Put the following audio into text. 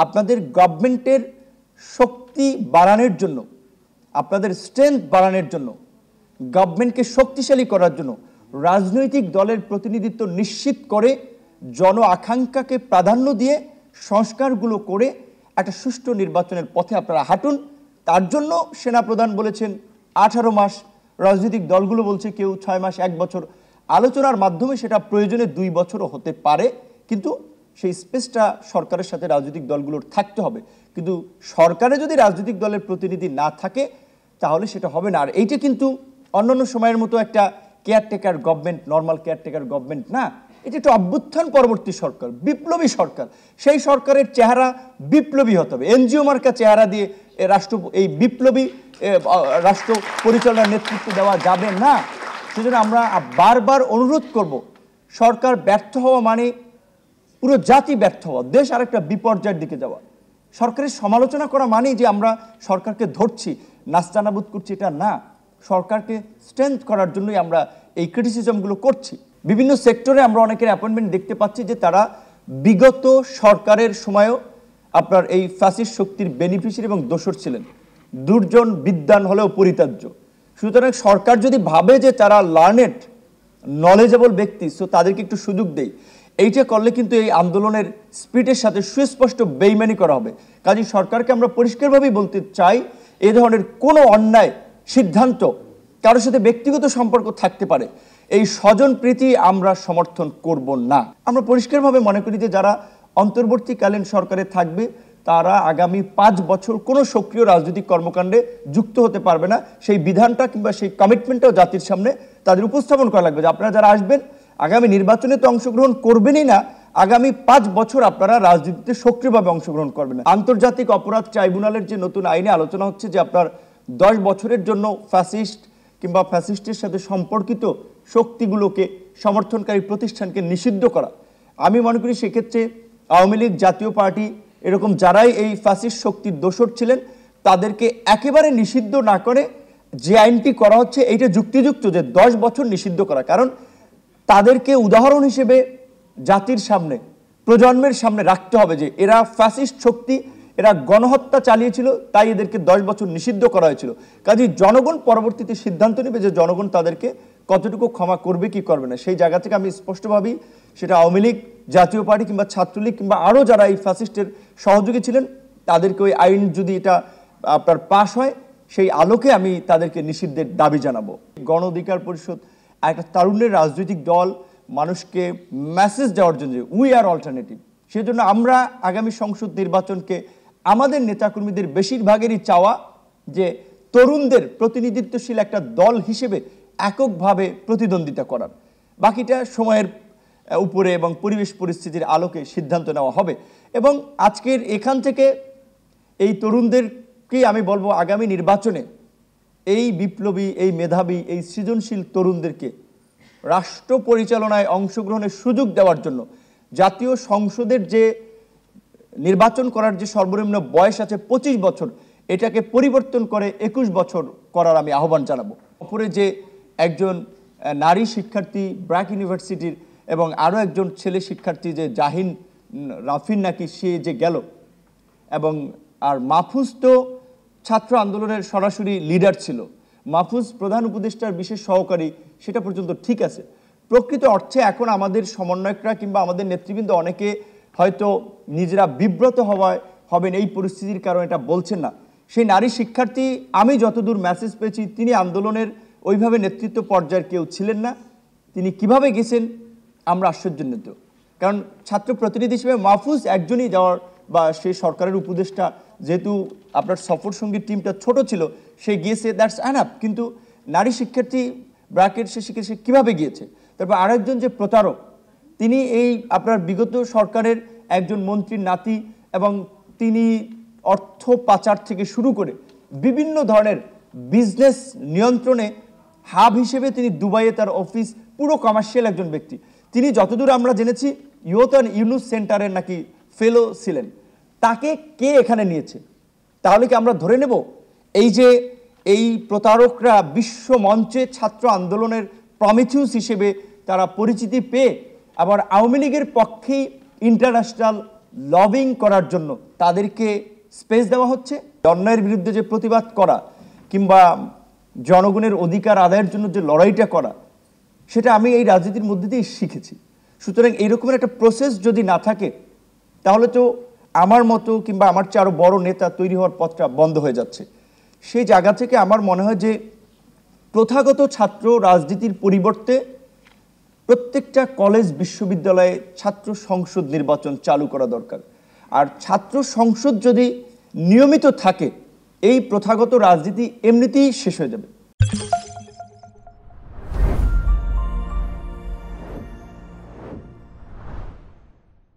আপনাদের গভর্নমেন্টের শক্তি বাড়ানোর জন্য, আপনাদের স্ট্রেংথ বাড়ানোর জন্য, গভর্নমেন্টকে শক্তিশালী করার জন্য রাজনৈতিক দলের প্রতিনিধিত্ব নিশ্চিত করে জন আকাঙ্ক্ষাকে প্রাধান্য দিয়ে সংস্কারগুলো করে একটা সুষ্ঠু নির্বাচনের পথে আপনারা হাঁটুন। তার জন্য সেনাপ্রধান বলেছেন 18 মাস, রাজনৈতিক দলগুলো বলছে কেউ 6 মাস, 1 বছর। আলোচনার মাধ্যমে সেটা প্রয়োজনে 2 বছরও হতে পারে, কিন্তু সেই স্পেসটা সরকারের সাথে রাজনৈতিক দলগুলোর থাকতে হবে। কিন্তু সরকারে যদি রাজনৈতিক দলের প্রতিনিধি না থাকে তাহলে সেটা হবে না। আর এইটা কিন্তু অন্যান্য সময়ের মতো একটা caretaker government, normal caretaker government না, এটা একটা অভ্যুত্থান পরবর্তী সরকার, বিপ্লবী সরকার। সেই সরকারের চেহারা বিপ্লবী হতে হবে। এনজিও মার্কা চেহারা দিয়ে এই বিপ্লবী রাষ্ট্র পরিচালনার নেতৃত্ব দেওয়া যাবে না। সেজন্য আমরা বারবার অনুরোধ করব, সরকার ব্যর্থ হওয়া মানে পুরো জাতি ব্যর্থ হওয়া, দেশ আরেকটা বিপর্যয়ের দিকে যাওয়া। সরকারের সমালোচনা করা মানেই যে আমরা সরকারকে ধরছি, নাস্তানাবুদ করছি, এটা না। সরকারকে স্ট্রেংথ করার জন্যই আমরা এই ক্রিটিসিজমগুলো করছি। বিভিন্ন সেক্টরে আমরা অনেকের অ্যাপয়েন্টমেন্ট দেখতে পাচ্ছি যে তারা বিগত সরকারের সময়ও আপনার এই ফ্যাসিস্ট শক্তির বেনিফিশিয়ারি এবং দোসর ছিলেন। দুর্জন বিদ্বান হলেও পরিত্যাজ্য। সুতরাং সরকার যদি ভাবে যে তারা লার্নেড, নলেজেবল ব্যক্তি, সো তাদেরকে একটু সুযোগ দেয়, এইটা করলে কিন্তু এই আন্দোলনের স্পিডের সাথে সুস্পষ্ট বেইমানি করা হবে। কাজেই সরকারকে আমরা পরিষ্কারভাবেই বলতে চাই, এই ধরনের কোনো অন্যায় সিদ্ধান্ত, কারোর সাথে ব্যক্তিগত সম্পর্ক থাকতে পারে, এই স্বজন প্রীতি আমরা সমর্থন করব না। আমরা পরিষ্কারভাবে মনে করি যে যারা অন্তর্বর্তীকালীন সরকারে থাকবে তারা আগামী 5 বছর কোনো সক্রিয় রাজনৈতিক কর্মকাণ্ডে যুক্ত হতে পারবে না। সেই বিধানটা কিংবা সেই কমিটমেন্টটাও জাতির সামনে তাদের উপস্থাপন করা লাগবে যে আপনারা যারা আসবেন আগামী নির্বাচনে তো অংশগ্রহণ করবেনই না, আগামী 5 বছর আপনারা রাজনীতিতে সক্রিয়ভাবে অংশগ্রহণ করবেন না। আন্তর্জাতিক অপরাধ ট্রাইব্যুনালের যে নতুন আইনে আলোচনা হচ্ছে যে আপনার 10 বছরের জন্য ফ্যাসিস্ট কিংবা ফ্যাসিস্টের সাথে সম্পর্কিত শক্তিগুলোকে, সমর্থনকারী প্রতিষ্ঠানকে নিষিদ্ধ করা। আমি মনে করি সেক্ষেত্রে আওয়ামী লীগ, জাতীয় পার্টি এরকম যারাই এই ফ্যাসিস্ট শক্তির দোসর ছিলেন তাদেরকে একেবারে নিষিদ্ধ না করে যে আইনটি করা হচ্ছে এইটা যুক্তিযুক্ত, যে 10 বছর নিষিদ্ধ করা। কারণ তাদেরকে উদাহরণ হিসেবে জাতির সামনে, প্রজন্মের সামনে রাখতে হবে যে এরা ফ্যাসিস্ট শক্তি, এরা গণহত্যা চালিয়েছিল, তাই এদেরকে 10 বছর নিষিদ্ধ করা হয়েছিল। কাজেই জনগণ পরবর্তীতে সিদ্ধান্ত নেবে যে জনগণ তাদেরকে কতটুকু ক্ষমা করবে কি করবে না। সেই জায়গা থেকে আমি স্পষ্টভাবেই সেটা আওয়ামী লীগ, জাতীয় পার্টি কিংবা ছাত্রলীগ কিংবা আরও যারা এই ফ্যাসিস্টের সহযোগী ছিলেন তাদেরকে ওই আইন যদি এটা আপনার পাশ হয় সেই আলোকে আমি তাদেরকে নিষিদ্ধের দাবি জানাবো। গণ অধিকার পরিষদ একটা তারুণ্যের রাজনৈতিক দল, মানুষকে মেসেজ দেওয়ার জন্য উই আর অল্টারনেটিভ। সেজন্য আমরা আগামী সংসদ নির্বাচনকে আমাদের নেতাকর্মীদের বেশিরভাগেরই চাওয়া যে তরুণদের প্রতিনিধিত্বশীল একটা দল হিসেবে এককভাবে প্রতিদ্বন্দ্বিতা করার। বাকিটা সময়ের উপরে এবং পরিবেশ পরিস্থিতির আলোকে সিদ্ধান্ত নেওয়া হবে। এবং আজকের এখান থেকে এই তরুণদেরকেই আমি বলবো আগামী নির্বাচনে এই বিপ্লবী, এই মেধাবী, এই সৃজনশীল তরুণদেরকে রাষ্ট্র পরিচালনায় অংশগ্রহণের সুযোগ দেওয়ার জন্য জাতীয় সংসদের যে নির্বাচন করার যে সর্বনিম্ন বয়স আছে 25 বছর, এটাকে পরিবর্তন করে 21 বছর করার আমি আহ্বান জানাবো। অপরে যে একজন নারী শিক্ষার্থী ব্র্যাক ইউনিভার্সিটির এবং আরও একজন ছেলে শিক্ষার্থী যে জাহিন রাফিন নাকি সে যে গেল, এবং আর মাহফুজ তো ছাত্র আন্দোলনের সরাসরি লিডার ছিল, মাহফুজ প্রধান উপদেষ্টার বিশেষ সহকারী, সেটা পর্যন্ত ঠিক আছে। প্রকৃত অর্থে এখন আমাদের সমন্বয়করা কিংবা আমাদের নেতৃবৃন্দ অনেকে হয়তো নিজেরা বিব্রত হবেন এই পরিস্থিতির কারণে এটা বলছেন না। সেই নারী শিক্ষার্থী আমি যতদূর মেসেজ পেয়েছি তিনি আন্দোলনের ওইভাবে নেতৃত্ব পর্যায়ের কেউ ছিলেন না। তিনি কিভাবে গেছেন আমরা আশ্চর্যান্বিত, কারণ ছাত্র প্রতিনিধি হিসেবে মাহফুজ একজনই যাওয়ার, বা সে সরকারের উপদেষ্টা, যেহেতু আপনার সফর সঙ্গীর টিমটা ছোট ছিল সে গিয়েছে, দ্যাটস অ্যানাফ। কিন্তু নারী শিক্ষার্থী ব্র্যাকেট সে শিখে সে কীভাবে গিয়েছে। তারপর আরেকজন যে প্রতারক, তিনি এই আপনার বিগত সরকারের একজন মন্ত্রীর নাতি, এবং তিনি অর্থ পাচার থেকে শুরু করে বিভিন্ন ধরনের বিজনেস নিয়ন্ত্রণে হাব হিসেবে তিনি দুবাইয়ে তার অফিস, পুরো কমার্শিয়াল একজন ব্যক্তি। তিনি যতদূর আমরা জেনেছি ইয়ুথ অ্যান্ড ইউনুস সেন্টারের নাকি ফেলো ছিলেন। তাকে কে এখানে নিয়েছে? তাহলে কি আমরা ধরে নেব এই যে এই প্রতারকরা বিশ্ব মঞ্চে ছাত্র আন্দোলনের প্রমিথিউস হিসেবে তারা পরিচিতি পেয়ে আবার আওয়ামী লীগের পক্ষেই ইন্টারন্যাশনাল লবিং করার জন্য তাদেরকে স্পেস দেওয়া হচ্ছে। অন্যায়ের বিরুদ্ধে যে প্রতিবাদ করা কিংবা জনগণের অধিকার আদায়ের জন্য যে লড়াইটা করা, সেটা আমি এই রাজনীতির মধ্যে দিয়ে শিখেছি। সুতরাং এইরকমের একটা প্রসেস যদি না থাকে, তাহলে তো আমার মতো কিংবা আমার চেয়ে আরও বড় নেতা তৈরি হওয়ার পথটা বন্ধ হয়ে যাচ্ছে। সেই জায়গা থেকে আমার মনে হয় যে প্রথাগত ছাত্র রাজনীতির পরিবর্তে প্রত্যেকটা কলেজ বিশ্ববিদ্যালয়ে ছাত্র সংসদ নির্বাচন চালু করা দরকার। আর ছাত্র সংসদ যদি নিয়মিত থাকে, এই প্রথাগত রাজনীতি এমনিতেই শেষ হয়ে যাবে।